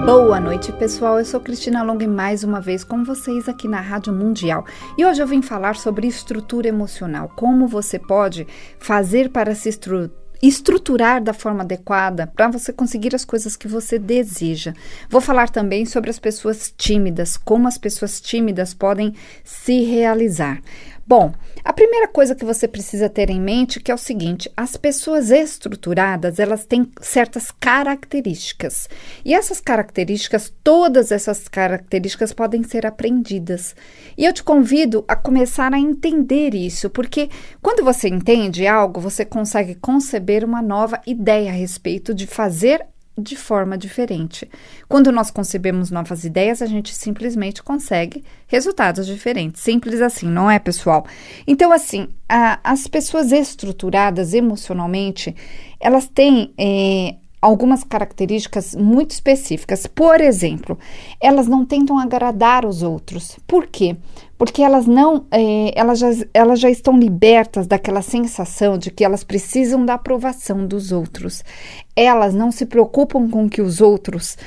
Boa noite, pessoal. Eu sou Cristina Long e mais uma vez com vocês aqui na Rádio Mundial. E hoje eu vim falar sobre estrutura emocional. Como você pode fazer para se estruturar da forma adequada para você conseguir as coisas que você deseja. Vou falar também sobre as pessoas tímidas, como as pessoas tímidas podem se realizar. Bom, a primeira coisa que você precisa ter em mente que é o seguinte: as pessoas estruturadas, elas têm certas características. E essas características, todas essas características podem ser aprendidas. E eu te convido a começar a entender isso, porque quando você entende algo, você consegue conceber uma nova ideia a respeito de fazer de forma diferente. Quando nós concebemos novas ideias, a gente simplesmente consegue resultados diferentes. Simples assim, não é, pessoal? Então, assim, as pessoas estruturadas emocionalmente, elas têm algumas características muito específicas. Por exemplo, elas não tentam agradar os outros. Por quê? Porque elas já estão libertas daquela sensação de que elas precisam da aprovação dos outros. Elas não se preocupam com o que os outros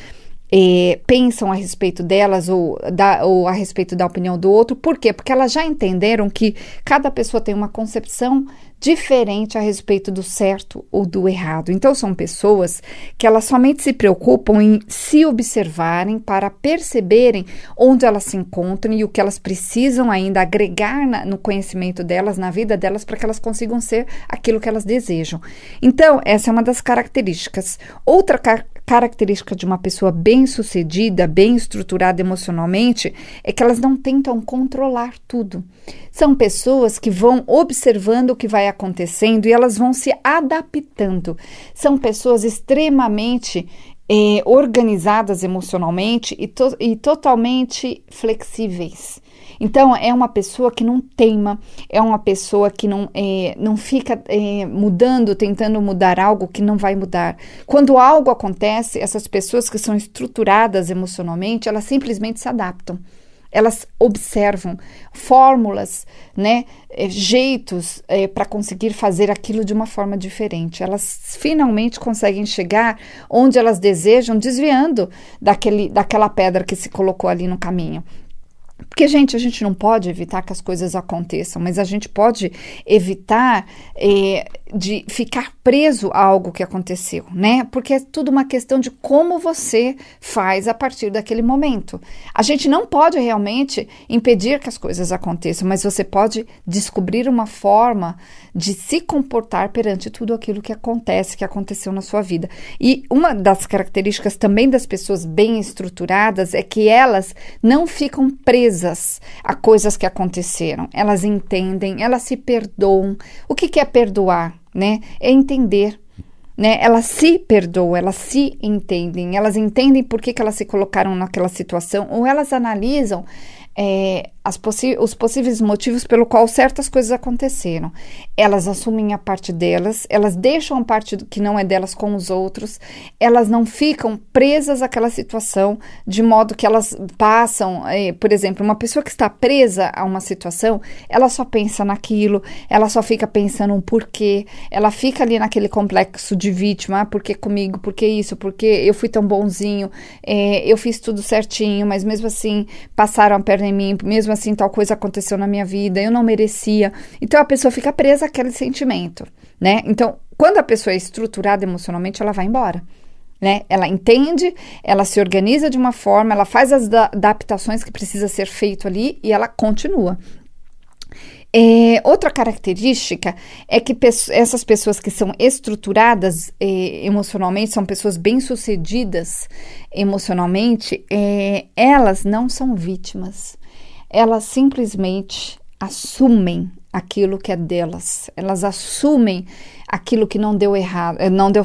pensam a respeito delas ou a respeito da opinião do outro. Por quê? Porque elas já entenderam que cada pessoa tem uma concepção diferente a respeito do certo ou do errado. Então, são pessoas que elas somente se preocupam em se observarem para perceberem onde elas se encontram e o que elas precisam ainda agregar no conhecimento delas, na vida delas, para que elas consigam ser aquilo que elas desejam. Então, essa é uma das características. Outra característica de uma pessoa bem-sucedida, bem estruturada emocionalmente, é que elas não tentam controlar tudo. São pessoas que vão observando o que vai acontecendo e elas vão se adaptando. São pessoas extremamente organizadas emocionalmente e totalmente flexíveis. Então, é uma pessoa que não teima, é uma pessoa que não fica mudando, tentando mudar algo que não vai mudar. Quando algo acontece, essas pessoas que são estruturadas emocionalmente, elas simplesmente se adaptam. Elas observam fórmulas, jeitos para conseguir fazer aquilo de uma forma diferente. Elas finalmente conseguem chegar onde elas desejam, desviando daquela pedra que se colocou ali no caminho. Porque, a gente não pode evitar que as coisas aconteçam, mas a gente pode evitar de ficar preso a algo que aconteceu, Porque é tudo uma questão de como você faz a partir daquele momento. A gente não pode realmente impedir que as coisas aconteçam, mas você pode descobrir uma forma de se comportar perante tudo aquilo que aconteceu na sua vida. E uma das características também das pessoas bem estruturadas é que elas não ficam presas a coisas que aconteceram. Elas entendem, elas se perdoam. O que é perdoar? É entender, Elas se perdoam, elas se entendem, elas entendem por que elas se colocaram naquela situação, ou elas analisam os possíveis motivos pelo qual certas coisas aconteceram. Elas assumem a parte delas, elas deixam a parte que não é delas com os outros, elas não ficam presas àquela situação, de modo que elas passam, por exemplo, uma pessoa que está presa a uma situação, ela só pensa naquilo, ela só fica pensando um porquê, ela fica ali naquele complexo de vítima, por que comigo, por que isso, por que eu fui tão bonzinho, eu fiz tudo certinho, mas mesmo assim passaram a perna em mim, mesmo assim tal coisa aconteceu na minha vida, eu não merecia. Então a pessoa fica presa àquele sentimento, Então, quando a pessoa é estruturada emocionalmente, ela vai embora, Ela entende, ela se organiza de uma forma, ela faz as adaptações que precisa ser feito ali e ela continua. Outra característica é que essas pessoas que são estruturadas emocionalmente, são pessoas bem-sucedidas emocionalmente, elas não são vítimas, elas simplesmente assumem aquilo que é delas, elas assumem aquilo que não deu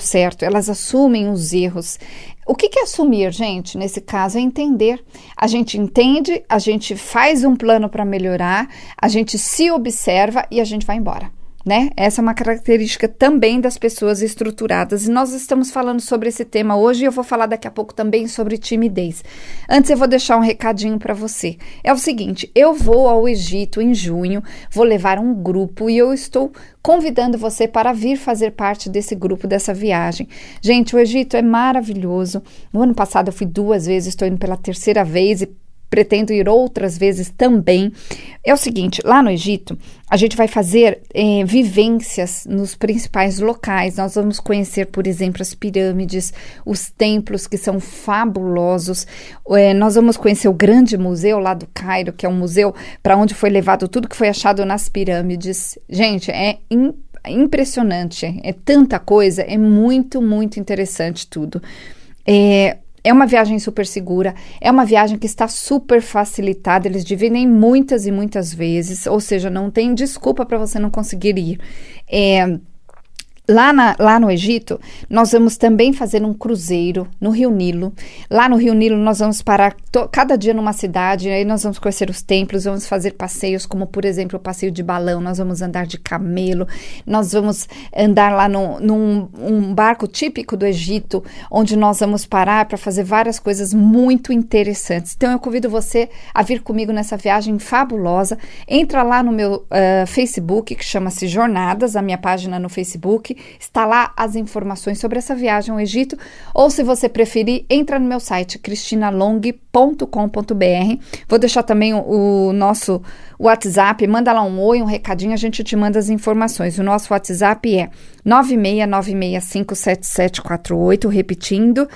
certo, elas assumem os erros. O que é assumir, gente? Nesse caso é entender. A gente entende, a gente faz um plano para melhorar, a gente se observa e a gente vai embora. né? Essa é uma característica também das pessoas estruturadas. E nós estamos falando sobre esse tema hoje e eu vou falar daqui a pouco também sobre timidez. Antes eu vou deixar um recadinho para você. É o seguinte, eu vou ao Egito em junho, vou levar um grupo e eu estou convidando você para vir fazer parte desse grupo, dessa viagem. Gente, o Egito é maravilhoso. No ano passado eu fui 2 vezes, estou indo pela 3ª vez e pretendo ir outras vezes também. É o seguinte, lá no Egito, a gente vai fazer vivências nos principais locais. Nós vamos conhecer, por exemplo, as pirâmides, os templos que são fabulosos. Nós vamos conhecer o grande museu lá do Cairo, que é um museu para onde foi levado tudo que foi achado nas pirâmides. Gente, é impressionante, é tanta coisa, é muito, muito interessante tudo. É uma viagem super segura, é uma viagem que está super facilitada, eles dividem muitas e muitas vezes, ou seja, não tem desculpa para você não conseguir ir. Lá no Egito, nós vamos também fazer um cruzeiro no Rio Nilo. Lá no Rio Nilo, nós vamos parar cada dia numa cidade, aí nós vamos conhecer os templos, vamos fazer passeios, como, por exemplo, o passeio de balão, nós vamos andar de camelo, nós vamos andar lá num barco típico do Egito, onde nós vamos parar para fazer várias coisas muito interessantes. Então, eu convido você a vir comigo nessa viagem fabulosa. Entra lá no meu Facebook, que chama-se Jornadas, a minha página no Facebook. Está lá as informações sobre essa viagem ao Egito, ou se você preferir, entra no meu site cristinalong.com.br. Vou deixar também o nosso WhatsApp, manda lá um oi, um recadinho, a gente te manda as informações. O nosso WhatsApp é 969657748, repetindo,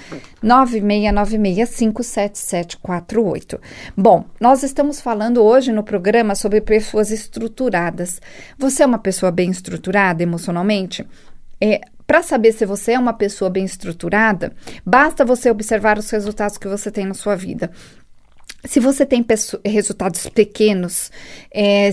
969657748. Bom, nós estamos falando hoje no programa sobre pessoas estruturadas. Você é uma pessoa bem estruturada emocionalmente? Para saber se você é uma pessoa bem estruturada, basta você observar os resultados que você tem na sua vida. Se você tem resultados pequenos,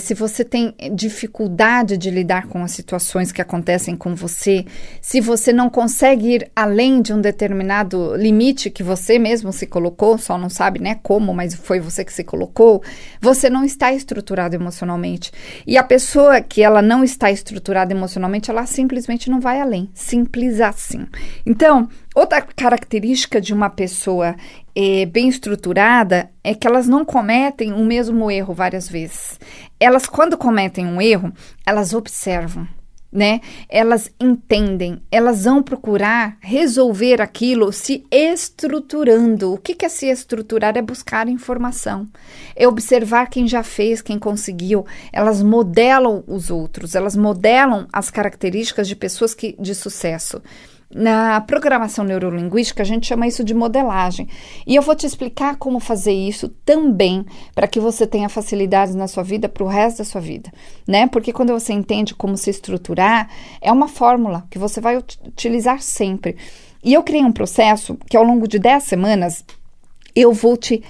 se você tem dificuldade de lidar com as situações que acontecem com você, se você não consegue ir além de um determinado limite que você mesmo se colocou, só não sabe, né, como, mas foi você que se colocou, você não está estruturado emocionalmente. E a pessoa que ela não está estruturada emocionalmente, ela simplesmente não vai além, simples assim. Então, outra característica de uma pessoa bem estruturada é que elas não cometem o mesmo erro várias vezes. Elas, quando cometem um erro, elas observam, né? Elas entendem, elas vão procurar resolver aquilo se estruturando. O que é se estruturar? É buscar informação, é observar quem já fez, quem conseguiu. Elas modelam os outros, elas modelam as características de pessoas de sucesso. Na programação neurolinguística, a gente chama isso de modelagem. E eu vou te explicar como fazer isso também, para que você tenha facilidades na sua vida para o resto da sua vida, né? Porque quando você entende como se estruturar, é uma fórmula que você vai utilizar sempre. E eu criei um processo que ao longo de 10 semanas, eu vou te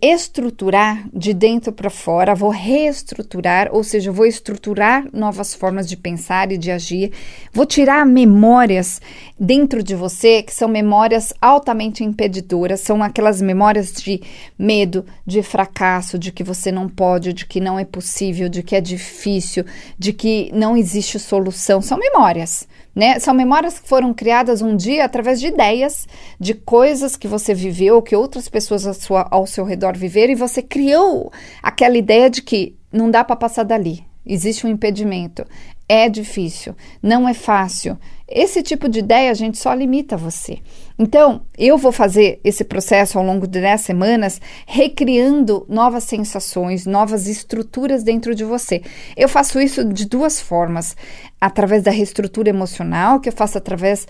estruturar de dentro para fora, vou reestruturar, ou seja, vou estruturar novas formas de pensar e de agir, vou tirar memórias dentro de você que são memórias altamente impedidoras, são aquelas memórias de medo, de fracasso, de que você não pode, de que não é possível, de que é difícil, de que não existe solução, são memórias, né? São memórias que foram criadas um dia através de ideias, de coisas que você viveu, que outras pessoas ao seu redor viveram, e você criou aquela ideia de que não dá para passar dali, existe um impedimento, é difícil, não é fácil. Esse tipo de ideia a gente só limita você. Então, eu vou fazer esse processo ao longo de 10 semanas, recriando novas sensações, novas estruturas dentro de você. Eu faço isso de 2 formas, através da reestrutura emocional, que eu faço através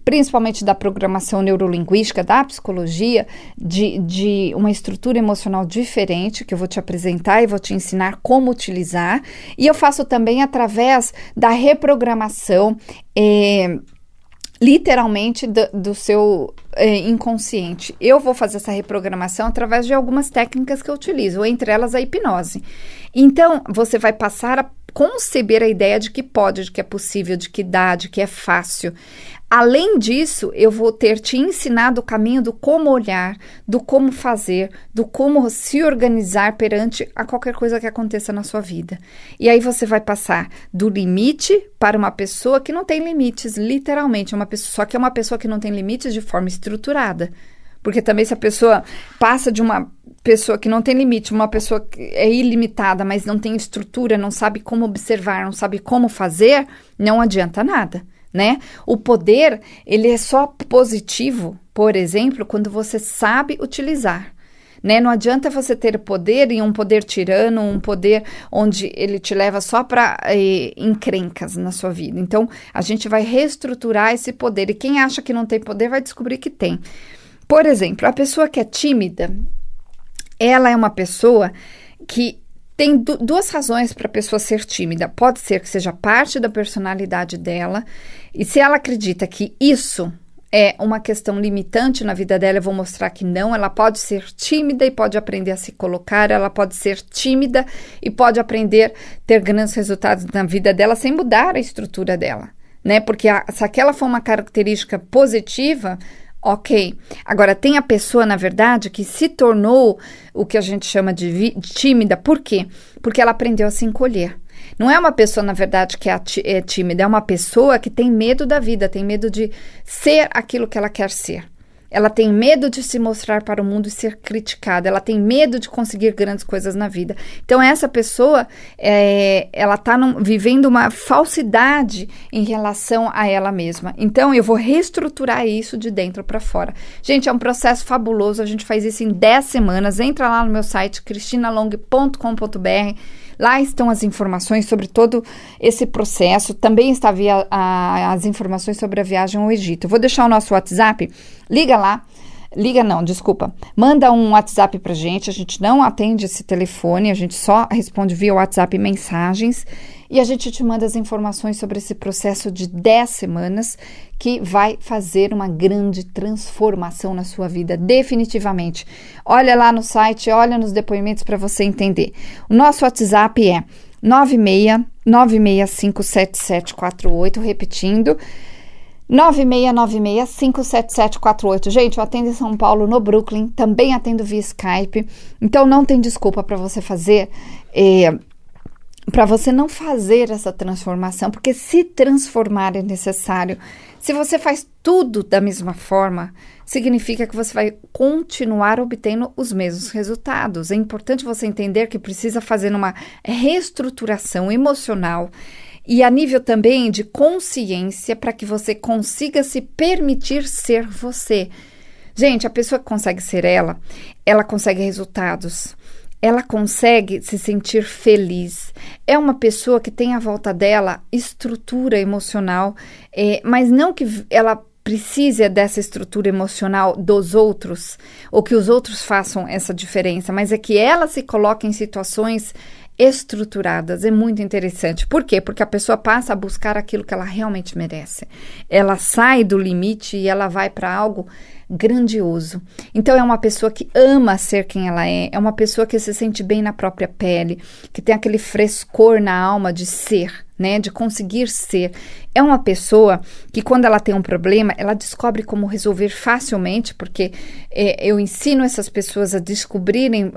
principalmente da programação neurolinguística, da psicologia, de uma estrutura emocional diferente, que eu vou te apresentar e vou te ensinar como utilizar. E eu faço também através da reprogramação, literalmente do seu inconsciente. Eu vou fazer essa reprogramação através de algumas técnicas que eu utilizo, entre elas a hipnose. Então, você vai passar conceber a ideia de que pode, de que é possível, de que dá, de que é fácil. Além disso, eu vou ter te ensinado o caminho do como olhar, do como fazer, do como se organizar perante a qualquer coisa que aconteça na sua vida. E aí você vai passar do limite para uma pessoa que não tem limites, literalmente, só que é uma pessoa que não tem limites de forma estruturada. Porque também se a pessoa passa de uma pessoa que não tem limite, uma pessoa que é ilimitada, mas não tem estrutura, não sabe como observar, não sabe como fazer, não adianta nada. Né? O poder, ele é só positivo, por exemplo, quando você sabe utilizar. Né? Não adianta você ter poder e um poder tirano, um poder onde ele te leva só para encrencas na sua vida. Então, a gente vai reestruturar esse poder. E quem acha que não tem poder vai descobrir que tem. Por exemplo, a pessoa que é tímida, ela é uma pessoa que tem duas razões para a pessoa ser tímida. Pode ser que seja parte da personalidade dela, e se ela acredita que isso é uma questão limitante na vida dela, eu vou mostrar que não. Ela pode ser tímida e pode aprender a se colocar, ela pode ser tímida e pode aprender a ter grandes resultados na vida dela sem mudar a estrutura dela, né? Porque se aquela for uma característica positiva, ok. Agora, tem a pessoa, na verdade, que se tornou o que a gente chama de tímida. Por quê? Porque ela aprendeu a se encolher. Não é uma pessoa, na verdade, que é tímida. É uma pessoa que tem medo da vida, tem medo de ser aquilo que ela quer ser. Ela tem medo de se mostrar para o mundo e ser criticada. Ela tem medo de conseguir grandes coisas na vida. Então, essa pessoa, ela está vivendo uma falsidade em relação a ela mesma. Então, eu vou reestruturar isso de dentro para fora. Gente, é um processo fabuloso. A gente faz isso em 10 semanas. Entra lá no meu site, cristinalong.com.br. Lá estão as informações sobre todo esse processo. Também está as informações sobre a viagem ao Egito. Eu vou deixar o nosso WhatsApp. Liga lá. Manda um WhatsApp pra gente. A gente não atende esse telefone. A gente só responde via WhatsApp mensagens. E a gente te manda as informações sobre esse processo de 10 semanas que vai fazer uma grande transformação na sua vida, definitivamente. Olha lá no site, olha nos depoimentos para você entender. O nosso WhatsApp é 9696577748, repetindo, 9696577748. Gente, eu atendo em São Paulo, no Brooklyn, também atendo via Skype, então não tem desculpa para você fazer... para você não fazer essa transformação, porque se transformar é necessário. Se você faz tudo da mesma forma, significa que você vai continuar obtendo os mesmos resultados. É importante você entender que precisa fazer uma reestruturação emocional e a nível também de consciência para que você consiga se permitir ser você. Gente, a pessoa que consegue ser ela consegue resultados. Ela consegue se sentir feliz. É uma pessoa que tem à volta dela estrutura emocional, mas não que ela precise dessa estrutura emocional dos outros, ou que os outros façam essa diferença, mas é que ela se coloca em situações estruturadas. É muito interessante. Por quê? Porque a pessoa passa a buscar aquilo que ela realmente merece. Ela sai do limite e ela vai para algo grandioso. Então é uma pessoa que ama ser quem ela é uma pessoa que se sente bem na própria pele, que tem aquele frescor na alma de ser, né, de conseguir ser. É uma pessoa que quando ela tem um problema, ela descobre como resolver facilmente, porque eu ensino essas pessoas a descobrirem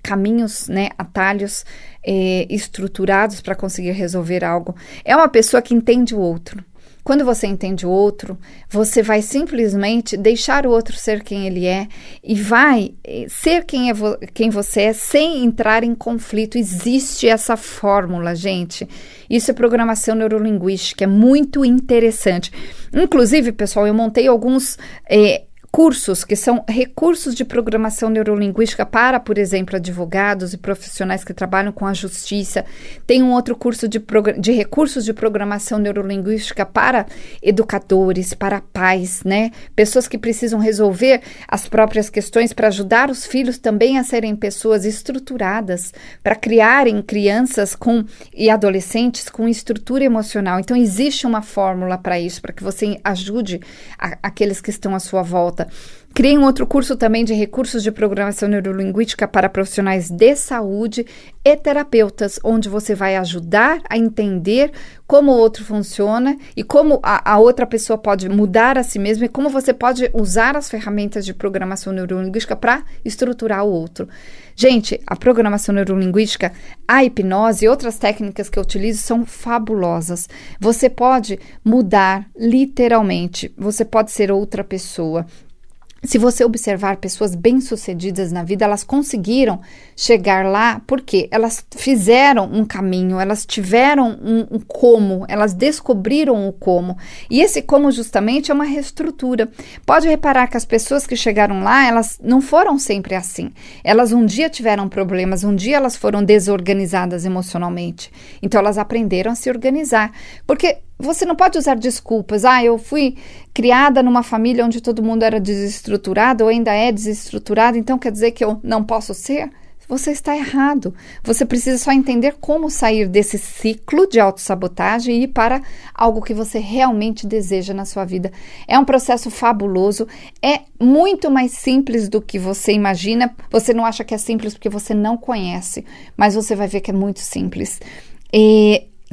caminhos, né, atalhos estruturados para conseguir resolver algo. É uma pessoa que entende o outro. Quando você entende o outro, você vai simplesmente deixar o outro ser quem ele é e vai ser quem você é sem entrar em conflito. Existe essa fórmula, gente. Isso é programação neurolinguística, é muito interessante. Inclusive, pessoal, eu montei alguns cursos que são recursos de programação neurolinguística para, por exemplo, advogados e profissionais que trabalham com a justiça. Tem um outro curso de recursos de programação neurolinguística para educadores, para pais, né? Pessoas que precisam resolver as próprias questões para ajudar os filhos também a serem pessoas estruturadas, para criarem crianças e adolescentes com estrutura emocional. Então, existe uma fórmula para isso, para que você ajude aqueles que estão à sua volta. terapeuta. Criei um outro curso também de recursos de programação neurolinguística para profissionais de saúde e terapeutas, onde você vai ajudar a entender como o outro funciona e como a outra pessoa pode mudar a si mesma e como você pode usar as ferramentas de programação neurolinguística para estruturar o outro. Gente, a programação neurolinguística, a hipnose e outras técnicas que eu utilizo são fabulosas. Você pode mudar literalmente, você pode ser outra pessoa. Se você observar pessoas bem-sucedidas na vida, elas conseguiram chegar lá porque elas fizeram um caminho, elas tiveram um como, elas descobriram o como. E esse como justamente é uma reestrutura. Pode reparar que as pessoas que chegaram lá, elas não foram sempre assim. Elas um dia tiveram problemas, um dia elas foram desorganizadas emocionalmente. Então elas aprenderam a se organizar. Porque você não pode usar desculpas. Eu fui criada numa família onde todo mundo era desestruturado ou ainda é desestruturado, então quer dizer que eu não posso ser? Você está errado. Você precisa só entender como sair desse ciclo de autossabotagem e ir para algo que você realmente deseja na sua vida. É um processo fabuloso, é muito mais simples do que você imagina. Você não acha que é simples porque você não conhece, mas você vai ver que é muito simples.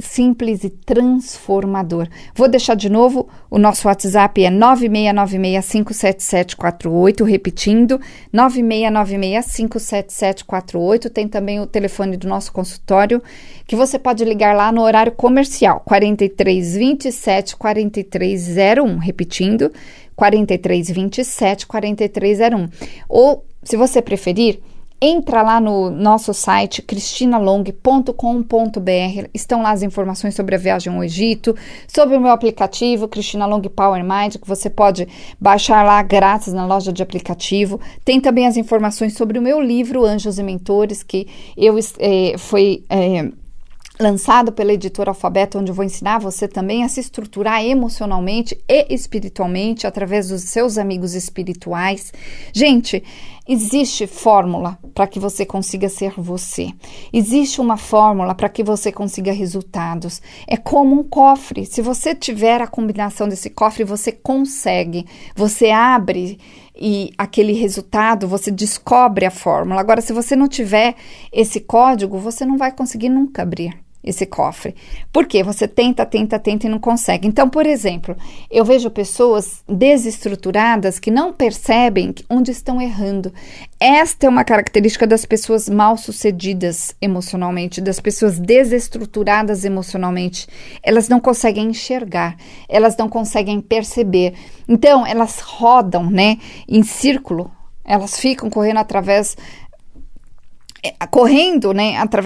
Simples e transformador. Vou deixar de novo, o nosso WhatsApp é 9696-57748, repetindo, 9696-57748, tem também o telefone do nosso consultório, que você pode ligar lá no horário comercial, 4327-4301, repetindo, 4327-4301, ou, se você preferir, entra lá no nosso site cristinalong.com.br, estão lá as informações sobre a viagem ao Egito, sobre o meu aplicativo Cristina Long Power Mind, que você pode baixar lá grátis na loja de aplicativo. Tem também as informações sobre o meu livro Anjos e Mentores, que foi lançado pela editora Alfabeto, onde eu vou ensinar você também a se estruturar emocionalmente e espiritualmente através dos seus amigos espirituais. Gente, existe fórmula para que você consiga ser você. Existe uma fórmula para que você consiga resultados. É como um cofre. Se você tiver a combinação desse cofre, você consegue. Você abre e aquele resultado, você descobre a fórmula. Agora, se você não tiver esse código, você não vai conseguir nunca abrir esse cofre. Por quê? Você tenta e não consegue. Então, por exemplo, eu vejo pessoas desestruturadas que não percebem onde estão errando. Esta é uma característica das pessoas mal-sucedidas emocionalmente, das pessoas desestruturadas emocionalmente. Elas não conseguem enxergar, elas não conseguem perceber. Então, elas rodam, em círculo, elas ficam correndo através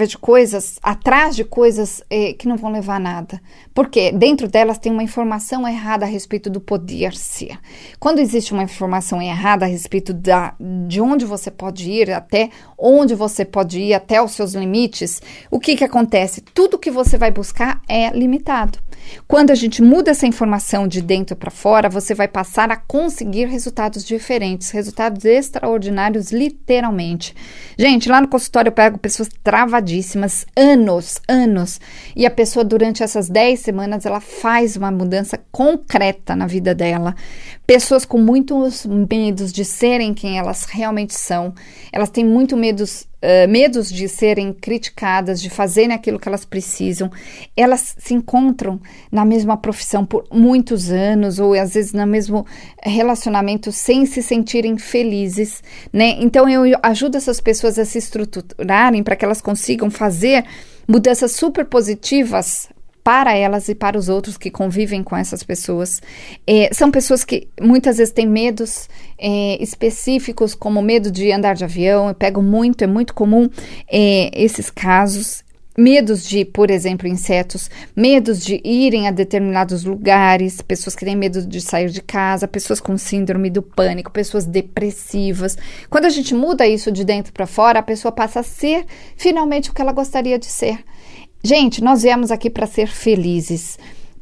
de coisas, atrás de coisas que não vão levar a nada. Porque dentro delas tem uma informação errada a respeito do poder ser. Quando existe uma informação errada a respeito de onde você pode ir, até onde você pode ir, até os seus limites, o que acontece? Tudo que você vai buscar é limitado. Quando a gente muda essa informação de dentro para fora, você vai passar a conseguir resultados diferentes, resultados extraordinários, literalmente. Gente, lá no consultório eu pego pessoas travadíssimas, anos, e a pessoa durante essas 10 semanas, ela faz uma mudança concreta na vida dela. Pessoas com muitos medos de serem quem elas realmente são, elas têm muito medos de serem criticadas, de fazerem aquilo que elas precisam. Elas se encontram na mesma profissão por muitos anos, ou às vezes no mesmo relacionamento, sem se sentirem felizes, Então eu ajudo essas pessoas a se estruturarem para que elas consigam fazer mudanças super positivas para elas e para os outros que convivem com essas pessoas. São pessoas que muitas vezes têm medos específicos, como medo de andar de avião. Eu pego muito, é muito comum esses casos. Medos de, por exemplo, insetos, medos de irem a determinados lugares, pessoas que têm medo de sair de casa, pessoas com síndrome do pânico, pessoas depressivas. Quando a gente muda isso de dentro para fora, a pessoa passa a ser finalmente o que ela gostaria de ser. Gente, nós viemos aqui para ser felizes.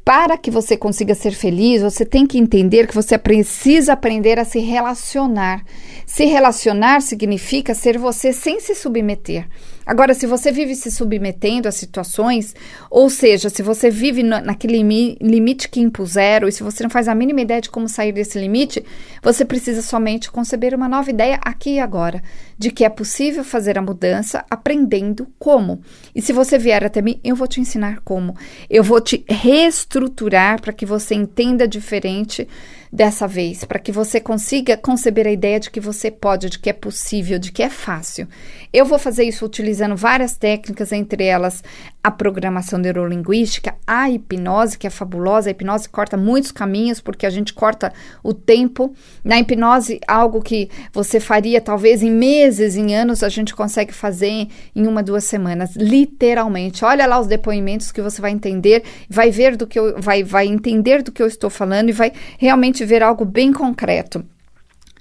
Para que você consiga ser feliz, você tem que entender que você precisa aprender a se relacionar. Se relacionar significa ser você sem se submeter. Agora, se você vive se submetendo a situações, ou seja, se você vive naquele limite que impuseram e se você não faz a mínima ideia de como sair desse limite, você precisa somente conceber uma nova ideia aqui e agora, de que é possível fazer a mudança aprendendo como. E se você vier até mim, eu vou te ensinar como. Eu vou te reestruturar para que você entenda diferente dessa vez, para que você consiga conceber a ideia de que você pode, de que é possível, de que é fácil. Eu vou fazer isso utilizando várias técnicas, entre elas a programação neurolinguística, a hipnose, que é fabulosa. A hipnose corta muitos caminhos, porque a gente corta o tempo. Na hipnose, algo que você faria talvez em meses, em anos, a gente consegue fazer em 1, 2 semanas, literalmente. Olha lá os depoimentos que você vai entender, vai ver do que vai entender do que eu estou falando e vai realmente ver algo bem concreto.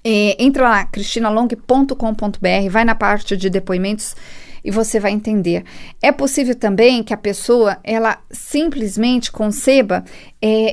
Entra lá, cristinalong.com.br, vai na parte de depoimentos e você vai entender. É possível também que a pessoa, ela simplesmente conceba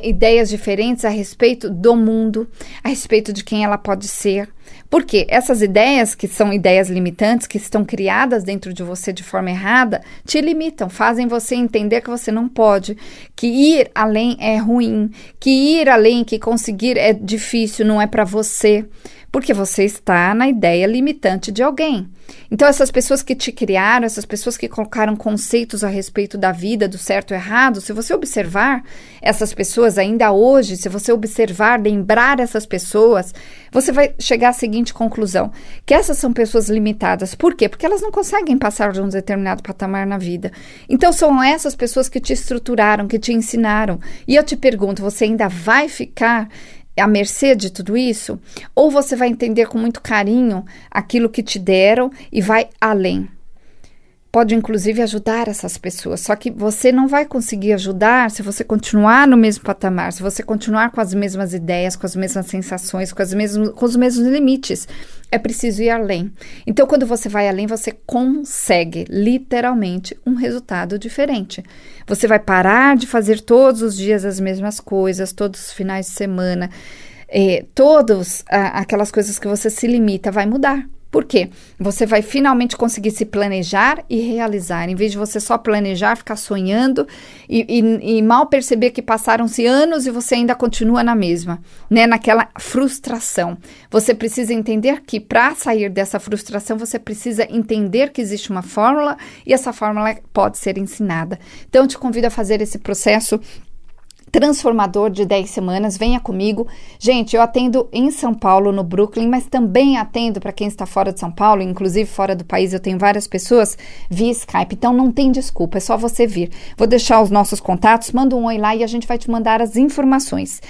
ideias diferentes a respeito do mundo, a respeito de quem ela pode ser. Porque essas ideias, que são ideias limitantes, que estão criadas dentro de você de forma errada, te limitam, fazem você entender que você não pode, que ir além é ruim, que ir além, que conseguir é difícil, não é para você, porque você está na ideia limitante de alguém. Então, essas pessoas que te criaram, essas pessoas que colocaram conceitos a respeito da vida, do certo e errado, se você observar essas pessoas ainda hoje, se você observar, lembrar essas pessoas, você vai chegar à seguinte conclusão, que essas são pessoas limitadas. Por quê? Porque elas não conseguem passar de um determinado patamar na vida. Então, são essas pessoas que te estruturaram, que te ensinaram. E eu te pergunto, você ainda vai ficar à mercê de tudo isso? Ou você vai entender com muito carinho aquilo que te deram e vai além? Pode, inclusive, ajudar essas pessoas, só que você não vai conseguir ajudar se você continuar no mesmo patamar, se você continuar com as mesmas ideias, com as mesmas sensações, com os mesmos limites. É preciso ir além. Então, quando você vai além, você consegue, literalmente, um resultado diferente. Você vai parar de fazer todos os dias as mesmas coisas, todos os finais de semana, aquelas coisas que você se limita, vai mudar. Por quê? Você vai finalmente conseguir se planejar e realizar, em vez de você só planejar, ficar sonhando e mal perceber que passaram-se anos e você ainda continua na mesma, né? Naquela frustração. Você precisa entender que para sair dessa frustração, você precisa entender que existe uma fórmula e essa fórmula pode ser ensinada. Então, eu te convido a fazer esse processo transformador de 10 semanas, venha comigo. Gente, eu atendo em São Paulo, no Brooklyn, mas também atendo para quem está fora de São Paulo, inclusive fora do país, eu tenho várias pessoas via Skype, então não tem desculpa, é só você vir. Vou deixar os nossos contatos, manda um oi lá e a gente vai te mandar as informações.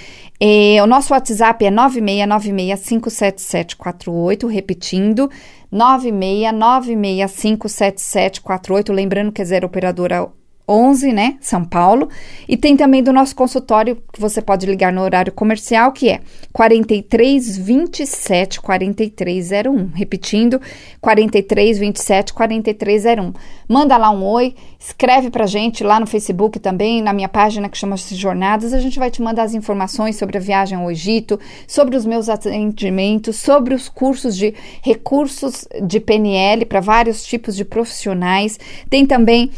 O nosso WhatsApp é 969657748, repetindo, 969657748, lembrando que é 0 operadora 11, né, São Paulo, e tem também do nosso consultório, que você pode ligar no horário comercial, que é 4327-4301, repetindo, 4327-4301. Manda lá um oi, escreve pra gente lá no Facebook também, na minha página que chama-se Jornadas, a gente vai te mandar as informações sobre a viagem ao Egito, sobre os meus atendimentos, sobre os cursos de recursos de PNL para vários tipos de profissionais, tem também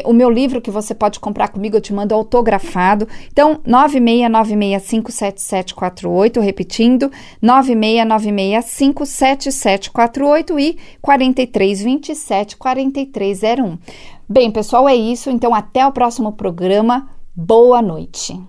o meu livro que você pode comprar comigo, eu te mando autografado. Então, 969657748, repetindo, 969657748 e 4327-4301. Bem, pessoal, é isso. Então, até o próximo programa. Boa noite.